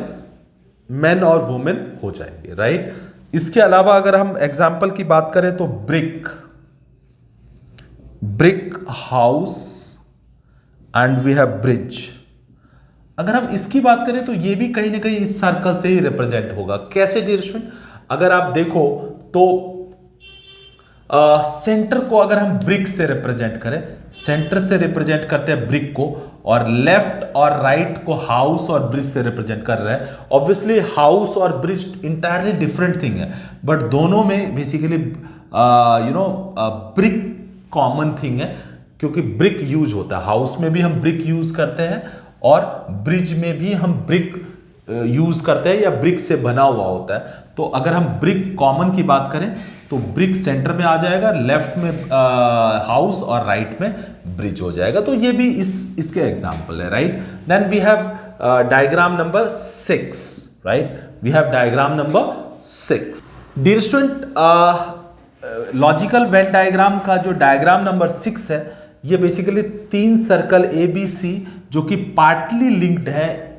मेन और वुमेन हो जाएंगे, राइट। इसके अलावा अगर हम एग्जाम्पल की बात करें तो brick house and we have bridge. अगर हम इसकी बात करें तो ये भी कहीं ना कहीं इस सर्कल से ही रिप्रेजेंट होगा। कैसे डियर स्टूडेंट, अगर आप देखो तो सेंटर को अगर हम ब्रिक से रिप्रेजेंट करें, सेंटर से रिप्रेजेंट करते हैं ब्रिक को, और लेफ्ट और राइट को हाउस और ब्रिज से रिप्रेजेंट कर रहे हैं। ऑब्वियसली हाउस और ब्रिज इंटायरली डिफरेंट थिंग है, बट दोनों में बेसिकली ब्रिक कॉमन थिंग है, क्योंकि ब्रिक यूज होता है। हाउस में भी हम ब्रिक यूज करते हैं और ब्रिज में भी हम ब्रिक यूज करते हैं, या ब्रिक से बना हुआ होता है। तो अगर हम ब्रिक कॉमन की बात करें तो ब्रिक सेंटर में आ जाएगा, लेफ्ट में हाउस और राइट में ब्रिज हो जाएगा। तो ये भी इसके एग्जांपल है, right. Then we have diagram number 6, right. We have diagram number 6। Dear student, logical Venn diagram का जो डायग्राम नंबर 6 है, ये बेसिकली 3 सर्कल ABC जो कि पार्टली लिंक्ड है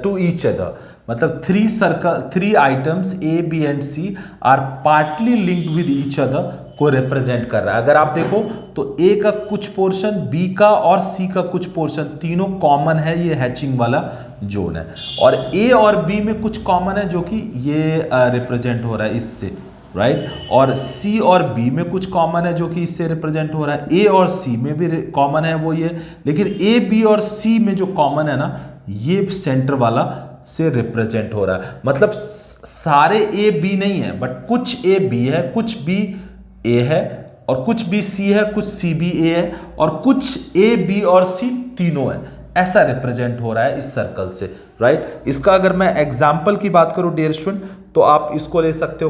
टू ईच अदर, मतलब 3 items A, B and C are partly linked with each other को represent कर रहा है। अगर आप देखो तो A का कुछ पोर्शन, B का और C का कुछ पोर्शन, तीनों कॉमन है, ये हैचिंग वाला जोन है। और A और B में कुछ कॉमन है जो कि ये रिप्रेजेंट हो रहा है इससे, राइट। और C और B में कुछ कॉमन है जो कि इससे रिप्रेजेंट हो रहा है। A और C में भी कॉमन है वो ये, लेकिन A, B और C में जो कॉमन है ना, ये सेंटर वाला से रिप्रेजेंट हो रहा है। मतलब सारे A B नहीं है, बट कुछ A B है, कुछ B A है, और कुछ B C है, कुछ C B A है, और कुछ A B और C तीनों है। ऐसा रिप्रेजेंट हो रहा है इस सर्कल से, राइट। इसका अगर मैं एग्जाम्पल की बात करूं डियर स्टूडेंट, तो आप इसको ले सकते हो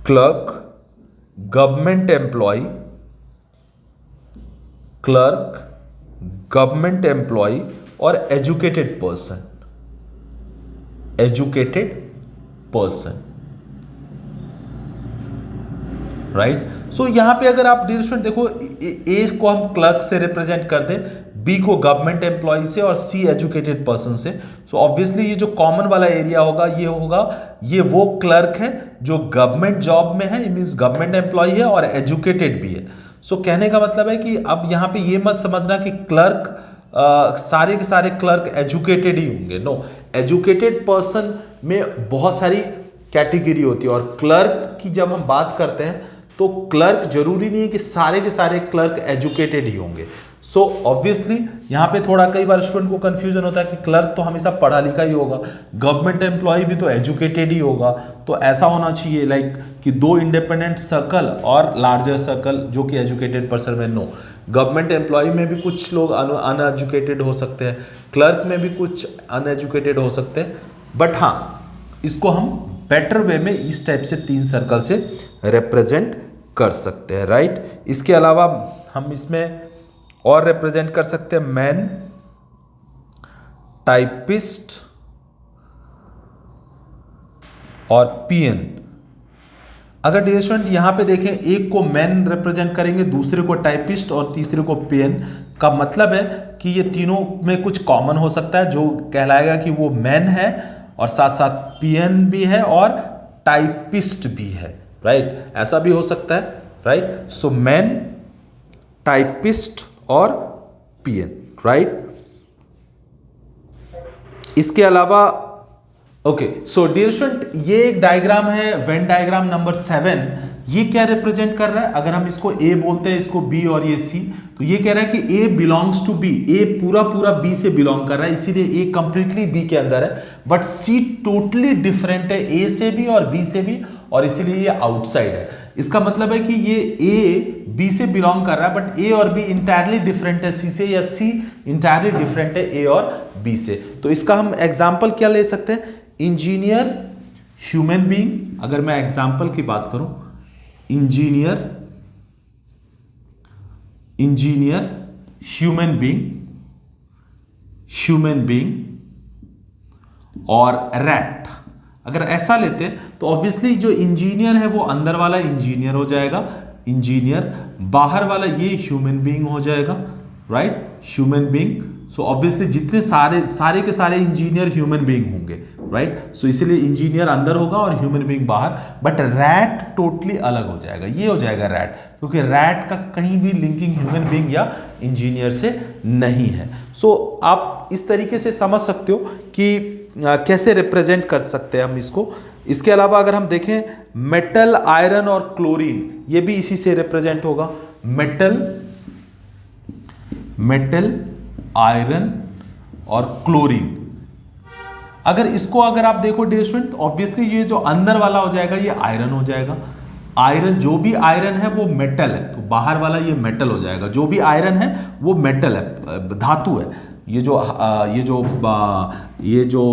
clerk, government employee, clerk, government employee और एजुकेटेड पर्सन, राइट। सो यहां पे अगर आप डियर स्टूडेंट देखो, ए को हम क्लर्क से रिप्रेजेंट कर दें, बी को गवर्नमेंट एम्प्लॉय से, और सी एजुकेटेड पर्सन से। सो ऑब्वियसली ये जो कॉमन वाला एरिया होगा, ये वो क्लर्क है जो गवर्नमेंट जॉब में है, ये मींस गवर्नमेंट एम्प्लॉय है और एजुकेटेड भी है। सो कहने का मतलब है कि अब यहां पे ये मत समझना कि क्लर्क सारे के सारे क्लर्क एजुकेटेड ही होंगे। नो, एजुकेटेड पर्सन में बहुत सारी कैटेगरी होती है, और क्लर्क की जब हम बात करते हैं तो क्लर्क जरूरी नहीं है कि सारे के सारे क्लर्क एजुकेटेड ही होंगे। सो ऑब्वियसली यहाँ पे थोड़ा कई बार स्टूडेंट को कंफ्यूजन होता है कि क्लर्क तो हमेशा पढ़ा लिखा ही होगा, गवर्नमेंट एम्प्लॉय भी तो एजुकेटेड ही होगा। तो ऐसा होना चाहिए लाइक कि 2 इंडिपेंडेंट सर्कल और लार्जर सर्कल जो कि एजुकेटेड पर्सन में। नो, गवर्नमेंट एम्प्लॉय में भी कुछ लोग अनएजुकेटेड हो सकते हैं, क्लर्क में भी कुछ अनएजुकेटेड हो सकते हैं, बट हाँ, इसको हम बेटर वे में इस टाइप से 3 सर्कल से रिप्रेजेंट कर सकते हैं, राइट। इसके अलावा हम इसमें और रिप्रेजेंट कर सकते हैं मैन, टाइपिस्ट और पीएन। अगर डियर स्टूडेंट यहां पे देखें, एक को मैन रिप्रेजेंट करेंगे, दूसरे को टाइपिस्ट और तीसरे को पीएन, का मतलब है कि ये तीनों में कुछ कॉमन हो सकता है, जो कहलाएगा कि वो मैन है और साथ साथ पीएन भी है और टाइपिस्ट भी है, राइट। ऐसा भी हो सकता है, राइट। सो मैन, टाइपिस्ट और पीएन, राइट। इसके अलावा ओके, सो डियर स्टूडेंट, ये एक डायग्राम है वेन डायग्राम नंबर 7। ये क्या रिप्रेजेंट कर रहा है? अगर हम इसको ए बोलते हैं, इसको बी और ये सी, तो ये कह रहा है कि ए बिलोंग्स टू बी, ए पूरा पूरा बी से बिलोंग कर रहा है, इसीलिए ए कंप्लीटली बी के अंदर है। बट सी टोटली डिफरेंट है ए से भी और बी से भी, और इसीलिए ये आउटसाइड है। इसका मतलब है कि ये ए बी से बिलोंग कर रहा है, बट ए और बी इंटायरली डिफरेंट है सी से, या सी इंटायरली डिफरेंट है ए और बी से। तो इसका हम एग्जाम्पल क्या ले सकते हैं, इंजीनियर, ह्यूमन बीइंग। अगर मैं एग्जाम्पल की बात करूं, इंजीनियर, ह्यूमन बीइंग और रैट, अगर ऐसा लेते हैं तो ऑब्वियसली जो इंजीनियर है वो अंदर वाला इंजीनियर हो जाएगा, इंजीनियर, बाहर वाला ये ह्यूमन बीइंग हो जाएगा, right, human being. So obviously जितने सारे के सारे इंजीनियर ह्यूमन बीइंग होंगे, राइट। सो इसीलिए इंजीनियर अंदर होगा और ह्यूमन बीइंग बाहर, बट रैट टोटली अलग हो जाएगा, ये हो जाएगा रैट, क्योंकि रैट का कहीं भी लिंकिंग ह्यूमन बीइंग या इंजीनियर से नहीं है। सो आप इस तरीके से समझ सकते हो कि कैसे रिप्रेजेंट कर सकते हैं हम इसको। इसके अलावा अगर हम देखें, मेटल, आयरन और क्लोरीन, ये भी इसी से रिप्रेजेंट होगा, मेटल, आयरन और क्लोरीन। अगर आप देखो डियर स्टूडेंट, ऑब्वियसली ये जो अंदर वाला हो जाएगा ये आयरन हो जाएगा, आयरन, जो भी आयरन है वो मेटल है, तो बाहर वाला ये मेटल हो जाएगा, जो भी आयरन है वो मेटल है, धातु है, ये जो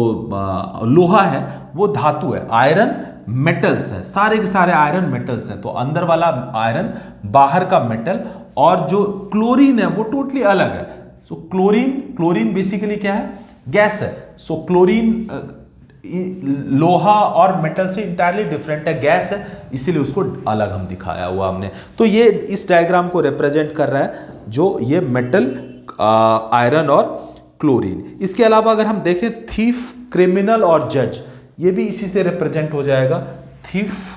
लोहा है वो धातु है, आयरन मेटल्स है, सारे के सारे आयरन मेटल्स हैं, तो अंदर वाला आयरन, बाहर का मेटल, और जो क्लोरीन है वो टोटली अलग है। सो क्लोरीन बेसिकली क्या है, गैस है। सो क्लोरीन लोहा और मेटल से इंटायरली डिफरेंट है, गैस है, इसीलिए उसको अलग हम दिखाया हुआ हमने। तो ये इस डायग्राम को रिप्रेजेंट कर रहा है, जो ये मेटल, आयरन और क्लोरीन। इसके अलावा अगर हम देखें, थीफ, क्रिमिनल और जज, ये भी इसी से रिप्रेजेंट हो जाएगा, थीफ,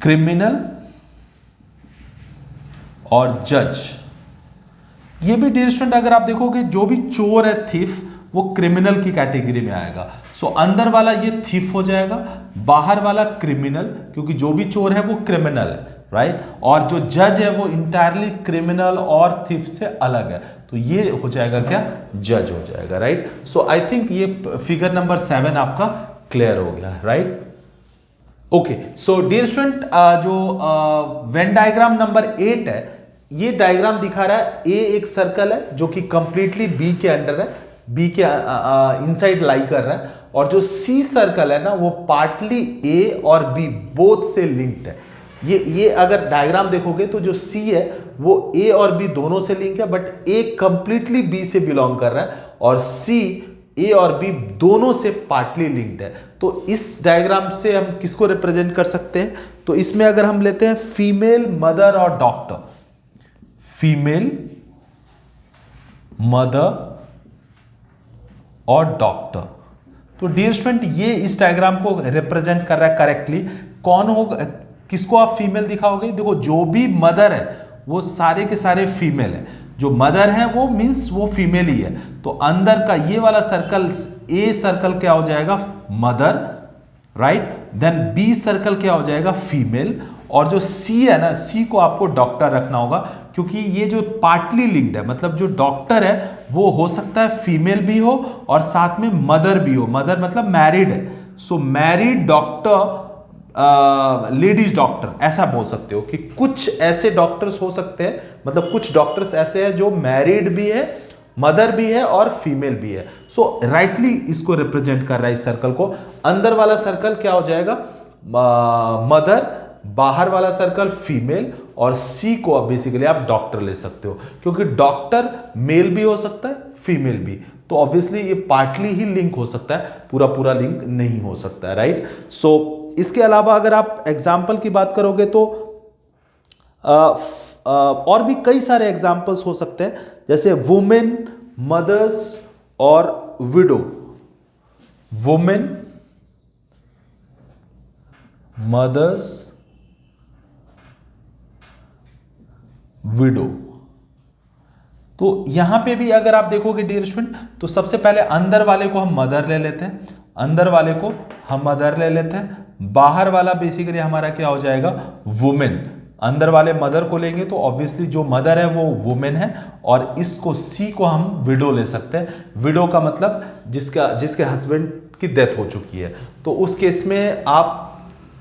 क्रिमिनल और जज। ये भी डियर स्टूडेंट अगर आप देखोगे, जो भी चोर है थीफ, वो क्रिमिनल की कैटेगरी में आएगा। सो अंदर वाला ये थीफ हो जाएगा, बाहर वाला क्रिमिनल, क्योंकि जो भी चोर है वो क्रिमिनल है, राइट, और जो जज है वो इंटायरली क्रिमिनल और थीफ से अलग है, तो ये हो जाएगा क्या, जज हो जाएगा, राइट। सो आई थिंक ये फिगर नंबर 7 आपका क्लियर हो गया, right. Okay, so dear student, जो वेन डायग्राम नंबर 8 है, ये डायग्राम दिखा रहा है, ए एक सर्कल है जो कि कंप्लीटली बी के अंडर है, बी के इनसाइड लाई कर रहा है, और जो सी सर्कल है ना, वो पार्टली ए और बी बोथ से लिंक्ड है। ये अगर डायग्राम देखोगे तो जो सी है वो ए और बी दोनों से लिंक है, बट ए कंप्लीटली बी से बिलोंग कर रहा है, और सी ए और बी दोनों से पार्टली लिंक्ड है। तो इस डायग्राम से हम किसको रिप्रेजेंट कर सकते हैं, तो इसमें अगर हम लेते हैं फीमेल, मदर और डॉक्टर, फीमेल, मदर और डॉक्टर, तो डियर स्टूडेंट ये इस डायग्राम को रिप्रेजेंट कर रहा है करेक्टली। कौन होगा, किसको आप फीमेल दिखाओगे, देखो जो भी मदर है वो सारे के सारे फीमेल है, जो मदर है वो मींस वो फीमेल ही है, तो अंदर का ये वाला सर्कल, ए सर्कल क्या हो जाएगा, mother, right, then B circle क्या हो जाएगा, फीमेल, और जो सी है ना, सी को आपको डॉक्टर रखना होगा, क्योंकि ये जो पार्टली लिंक्ड है, मतलब जो डॉक्टर है वो हो सकता है फीमेल भी हो और साथ में मदर भी हो, मदर मतलब मैरिड है, सो मैरिड डॉक्टर, लेडीज डॉक्टर, ऐसा बोल सकते हो कि कुछ ऐसे डॉक्टर्स हो सकते हैं, मतलब कुछ डॉक्टर्स ऐसे हैं जो मैरिड भी है, मदर भी है और फीमेल भी है। सो राइटली इसको रिप्रेजेंट कर रहा है इस सर्कल को। अंदर वाला सर्कल क्या हो जाएगा, मदर, बाहर वाला सर्कल फीमेल, और सी को अब बेसिकली आप डॉक्टर ले सकते हो, क्योंकि डॉक्टर मेल भी हो सकता है, फीमेल भी, तो ऑब्वियसली ये पार्टली ही लिंक हो सकता है, पूरा लिंक नहीं हो सकता है, राइट। सो इसके अलावा अगर आप एग्जाम्पल की बात करोगे तो और भी कई सारे एग्जाम्पल्स हो सकते हैं, जैसे वुमेन, मदर्स और विडो, वुमेन, मदर्स, विडो। तो यहां पे भी अगर आप देखोगे डियर स्टूडेंट, तो सबसे पहले अंदर वाले को हम मदर ले लेते हैं, अंदर वाले को हम मदर ले लेते हैं, बाहर वाला बेसिकली हमारा क्या हो जाएगा, वुमेन। अंदर वाले मदर को लेंगे तो ऑब्वियसली जो मदर है वो वुमेन है, और इसको सी को हम विडो ले सकते हैं। विडो का मतलब जिसके हस्बैंड की डेथ हो चुकी है, तो उस केस में आप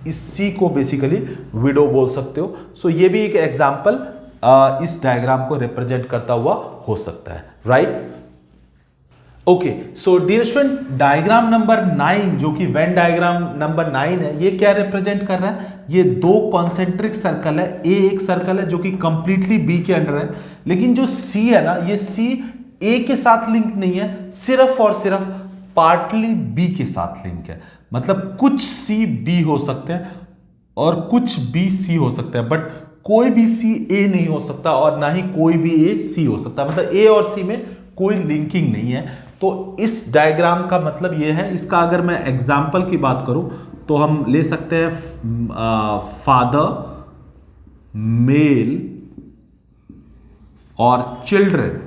इस सी को बेसिकली विडो बोल सकते हो। सो ये भी एक एग्जाम्पल इस डायग्राम को रिप्रेजेंट करता हुआ हो सकता है, right. Okay, so dear student, diagram number 9 जो कि वेन डायग्राम नंबर 9 है, ये क्या रिप्रेजेंट कर रहा है? ये दो कॉन्सेंट्रिक सर्कल है। ए एक सर्कल है जो कि कंप्लीटली बी के अंडर है, लेकिन जो सी है ना, ये सी ए के साथ लिंक नहीं है, सिर्फ और सिर्फ पार्टली बी के साथ लिंक है। मतलब कुछ सी बी हो सकते हैं और कुछ बी सी हो सकता है, बट कोई भी सी ए नहीं हो सकता और ना ही कोई भी ए सी हो सकता। मतलब ए और सी में कोई लिंकिंग नहीं है। तो इस डायग्राम का मतलब ये है। इसका अगर मैं एग्जाम्पल की बात करूं तो हम ले सकते हैं फादर, मेल और चिल्ड्रन।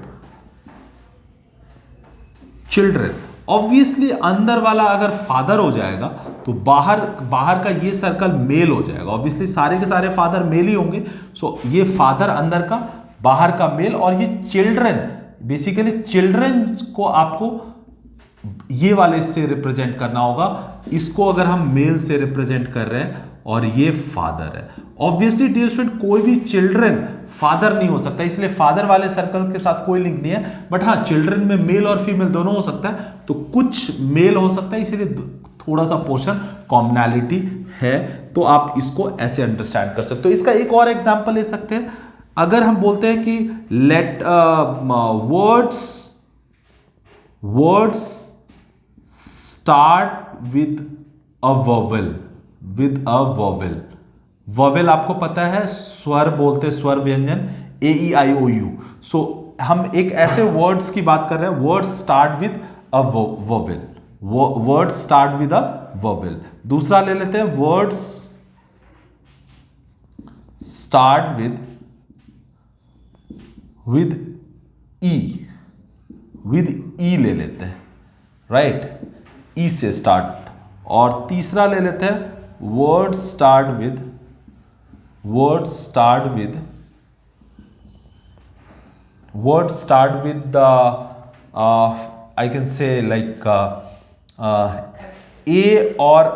ऑब्वियसली अंदर वाला अगर फादर हो जाएगा तो बाहर का ये सर्कल मेल हो जाएगा। ऑब्वियसली सारे के सारे फादर मेल ही होंगे। सो ये फादर अंदर का, बाहर का मेल, और ये चिल्ड्रन, बेसिकली चिल्ड्रन को आपको ये वाले से रिप्रेजेंट करना होगा। इसको अगर हम मेल से रिप्रेजेंट कर रहे हैं और ये फादर है। ऑब्वियसली डियर स्टूडेंट, कोई भी चिल्ड्रन फादर नहीं हो सकता, इसलिए फादर वाले सर्कल के साथ कोई लिंक नहीं है। बट हाँ, चिल्ड्रन में मेल और फीमेल दोनों हो सकता है, तो कुछ मेल हो सकता है, इसलिए थोड़ा सा पोर्शन कॉमनैलिटी है। तो आप इसको ऐसे अंडरस्टैंड कर सकते हो। इसका एक और एग्जांपल ले सकते हैं। अगर हम बोलते हैं कि let words start with a vowel. Vowel आपको पता है, स्वर बोलते, स्वर व्यंजन, ए ई आई ओ यू। सो हम एक ऐसे वर्ड्स की बात कर रहे हैं, words start with a vowel. Words start with a vowel. दूसरा ले लेते हैं, वर्ड्स स्टार्ट विद ई ले लेते हैं, राइट, ई से स्टार्ट। और तीसरा ले लेते हैं, word start with the I can say like a और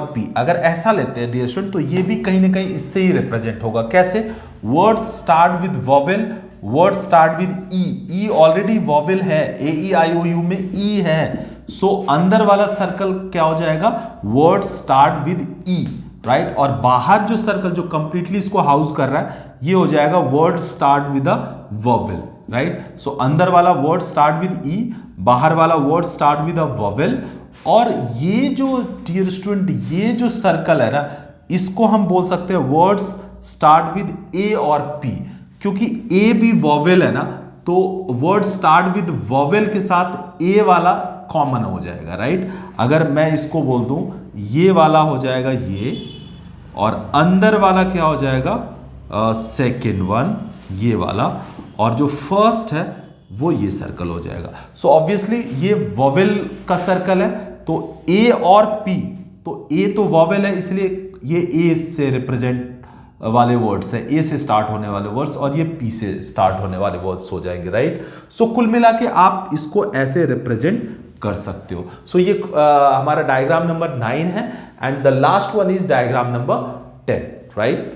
पी। अगर ऐसा लेते हैं डियर स्टूडेंट, तो ये भी कहीं ना कहीं इससे ही रिप्रेजेंट होगा। कैसे? Word start with vowel, word start with E already vowel है, ए ई आई ओ यू में ई है। सो अंदर वाला सर्कल क्या हो जाएगा? Word start with E, right. और बाहर जो सर्कल जो कंप्लीटली इसको हाउस कर रहा है, ये हो जाएगा word start with a vowel, right. So अंदर वाला वर्ड स्टार्ट विद ई, बाहर वाला word start with a vowel. और ये जो डियर स्टूडेंट, ये जो सर्कल है ना, इसको हम बोल सकते हैं वर्ड्स स्टार्ट विद ए और पी, क्योंकि ए भी वोवेल है ना, तो वर्ड स्टार्ट विद वोवेल के साथ ए वाला कॉमन हो जाएगा, राइट। अगर मैं इसको बोल दूं, ये वाला हो जाएगा ये, और अंदर वाला क्या हो जाएगा? सेकेंड वन, ये वाला, और जो फर्स्ट है वो ये सर्कल हो जाएगा। सो ऑब्वियसली ये वोवेल का सर्कल है, तो ए और पी, तो ए तो वोवेल है, इसलिए ये ए से रिप्रेजेंट वाले वर्ड्स है, ए से स्टार्ट होने वाले वर्ड्स, और ये पी से स्टार्ट होने वाले वर्ड्स हो जाएंगे, राइट। सो कुल मिला के आप इसको ऐसे रिप्रेजेंट कर सकते हो। सो ये हमारा डायग्राम नंबर 9 है, and the last one is diagram number 10, right.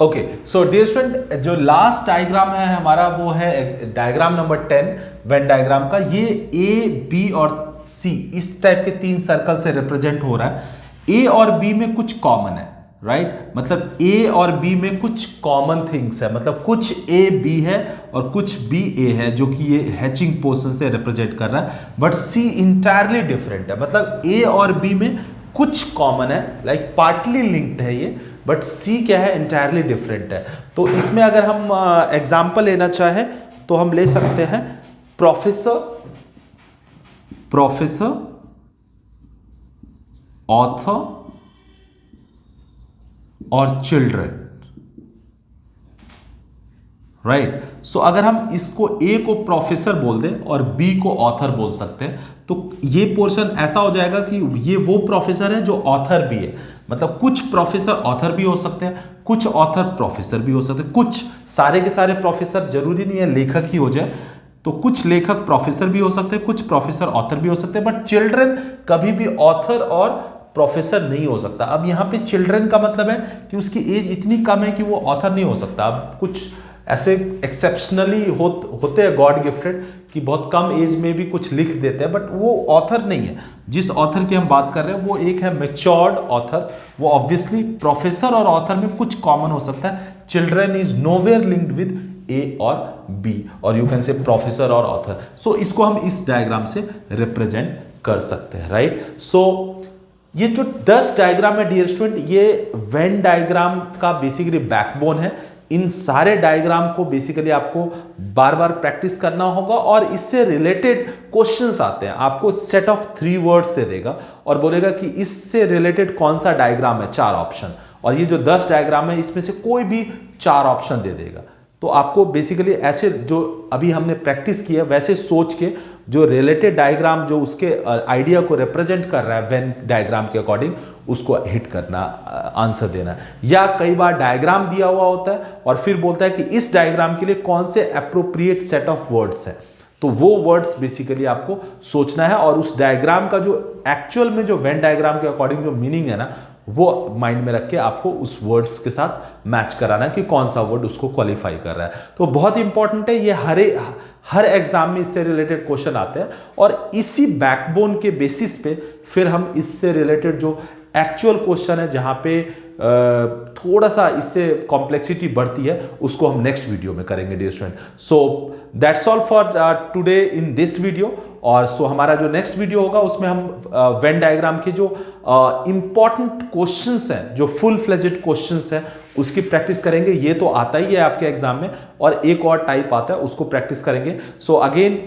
Okay, so dear student, जो लास्ट डायग्राम है हमारा वो है डायग्राम नंबर 10 वेन डायग्राम का। ये ए, बी और सी इस टाइप के 3 सर्कल से रिप्रेजेंट हो रहा है। ए और बी में कुछ कॉमन है, राइट। मतलब ए और बी में कुछ कॉमन थिंग्स है, मतलब कुछ ए बी है और कुछ बी ए है, जो कि ये हैचिंग पोर्शन से रिप्रेजेंट कर रहा है। बट सी इंटायरली डिफरेंट है, मतलब ए और बी में कुछ कॉमन है, लाइक पार्टली लिंक्ड है ये, बट सी क्या है? इंटायरली डिफरेंट है। तो इसमें अगर हम एग्जाम्पल लेना चाहें तो हम ले सकते हैं प्रोफेसर, ऑथर और चिल्ड्रन, राइट। सो अगर हम इसको ए को प्रोफेसर बोल दें और बी को ऑथर बोल सकते हैं, तो ये पोर्शन ऐसा हो जाएगा कि ये वो प्रोफेसर है जो ऑथर भी है। मतलब कुछ प्रोफेसर ऑथर भी हो सकते हैं, कुछ ऑथर प्रोफेसर भी हो सकते हैं, कुछ, सारे के सारे प्रोफेसर जरूरी नहीं है लेखक ही हो जाए, तो कुछ लेखक प्रोफेसर भी हो सकते हैं, कुछ प्रोफेसर ऑथर भी हो सकते हैं। बट चिल्ड्रन कभी भी ऑथर और प्रोफेसर नहीं हो सकता। अब यहाँ पे चिल्ड्रन का मतलब है कि उसकी एज इतनी कम है कि वो ऑथर नहीं हो सकता। अब कुछ ऐसे एक्सेप्शनली होते हैं गॉड गिफ्टेड कि बहुत कम एज में भी कुछ लिख देते हैं, बट वो ऑथर नहीं है। जिस ऑथर की हम बात कर रहे हैं वो एक है मैच्योर्ड ऑथर। वो ऑब्वियसली प्रोफेसर और ऑथर में कुछ कॉमन हो सकता है। Children is nowhere linked with A और बी, और यू कैन से प्रोफेसर और ऑथर। सो इसको हम इस डायग्राम से रिप्रेजेंट कर सकते हैं, राइट। सो ये जो 10 डायग्राम है डियर स्टूडेंट, ये वेन डायग्राम का बेसिकली बैकबोन है। इन सारे डायग्राम को बेसिकली आपको बार बार प्रैक्टिस करना होगा और इससे रिलेटेड क्वेश्चंस आते हैं। आपको सेट ऑफ 3 वर्ड्स दे देगा और बोलेगा कि इससे रिलेटेड कौन सा डायग्राम है, 4 ऑप्शन, और ये जो 10 डायग्राम है इसमें से कोई भी 4 ऑप्शन दे देगा। तो आपको बेसिकली ऐसे जो अभी हमने प्रैक्टिस की है वैसे सोच के जो रिलेटेड डायग्राम जो उसके आइडिया को रिप्रेजेंट कर रहा है वेन डायग्राम के अकॉर्डिंग, उसको हिट करना, आंसर देना है। या कई बार डायग्राम दिया हुआ होता है और फिर बोलता है कि इस डायग्राम के लिए कौन से अप्रोप्रिएट सेट ऑफ वर्ड्स है, तो वो वर्ड्स बेसिकली आपको सोचना है और उस डायग्राम का जो एक्चुअल में जो वेन डायग्राम के अकॉर्डिंग जो मीनिंग है ना, वो माइंड में रख के आपको उस वर्ड्स के साथ मैच कराना है कि कौन सा वर्ड उसको क्वालिफाई कर रहा है। तो बहुत इंपॉर्टेंट है ये, हर एग्जाम में इससे रिलेटेड क्वेश्चन आते हैं और इसी बैकबोन के बेसिस पे फिर हम इससे रिलेटेड जो एक्चुअल क्वेश्चन है जहां पे थोड़ा सा इससे कॉम्प्लेक्सिटी बढ़ती है उसको हम नेक्स्ट वीडियो में करेंगे dear student. So that's all for today in this video. और सो हमारा जो नेक्स्ट वीडियो होगा उसमें हम वेन डायग्राम के जो इंपॉर्टेंट क्वेश्चंस हैं, जो फुल फ्लेजेड क्वेश्चंस हैं, उसकी प्रैक्टिस करेंगे। ये तो आता ही है आपके एग्जाम में, और एक और टाइप आता है उसको प्रैक्टिस करेंगे। सो अगेन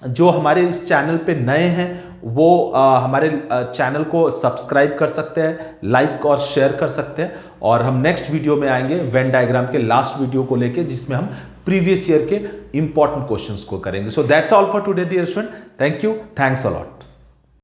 जो हमारे इस चैनल पे नए हैं वो हमारे चैनल को सब्सक्राइब कर सकते हैं, लाइक और शेयर कर सकते हैं, और हम नेक्स्ट वीडियो में आएंगे वेन डायग्राम के लास्ट वीडियो को लेके जिसमें हम प्रीवियस ईयर के इंपॉर्टेंट क्वेश्चंस को करेंगे। So that's all for today dear student. Thank you, thanks a lot.